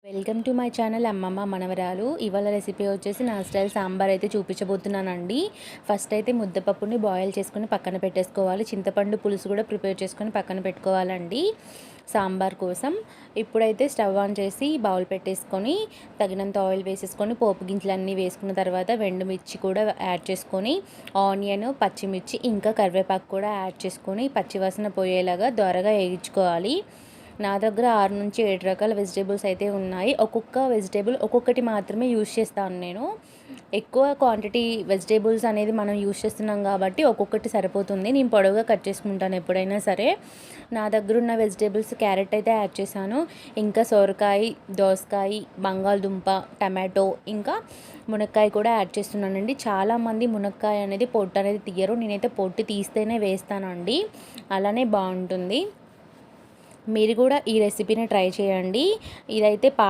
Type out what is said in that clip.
Welcome to my channel అమ్మమ్మ మనవరాలు. ఇవాళ రెసిపీ వచ్చేసి నా స్టైల్ సాంబార్ అయితే చూపించబోతున్నానండి. ఫస్ట్ అయితే ముద్దపప్పుని బాయిల్ చేసుకొని పక్కన పెట్టేసుకోవాలి. చింతపండు పులుసు కూడా ప్రిపేర్ చేసుకొని పక్కన పెట్టుకోవాలండి సాంబార్ కోసం. ఇప్పుడైతే స్టవ్ ఆన్ చేసి బౌల్ పెట్టేసుకొని తగినంత ఆయిల్ వేసేసుకొని పోపు గింజలన్నీ వేసుకున్న తర్వాత ఎండుమిర్చి కూడా యాడ్ చేసుకొని ఆనియన్, పచ్చిమిర్చి ఇంకా కరివేపాకు కూడా యాడ్ చేసుకొని పచ్చివాసన పోయేలాగా దోరగా వేయించుకోవాలి. నా దగ్గర 6 నుంచి 7 రకాల వెజిటేబుల్స్ అయితే ఉన్నాయి. ఒక్కొక్క వెజిటేబుల్ ఒక్కొక్కటి మాత్రమే యూజ్ చేస్తాను నేను. ఎక్కువ క్వాంటిటీ వెజిటేబుల్స్ అనేది మనం యూజ్ చేస్తున్నాం కాబట్టి ఒక్కొక్కటి సరిపోతుంది. నేను పొడవుగా కట్ చేసుకుంటాను ఎప్పుడైనా సరే. నా దగ్గర ఉన్న వెజిటేబుల్స్ క్యారెట్ అయితే యాడ్ చేశాను, ఇంకా సొరకాయ, దోసకాయ, బంగాళదుంప, టమాటో, ఇంకా మునక్కాయ కూడా యాడ్ చేస్తున్నానండి. చాలామంది మునక్కాయ అనేది పొట్టు అనేది తీయరు. నేనైతే పొట్టు తీస్తేనే వేస్తానండి, అలానే బాగుంటుంది. మీరు కూడా ఈ రెసిపీని ట్రై చేయండి. ఇదైతే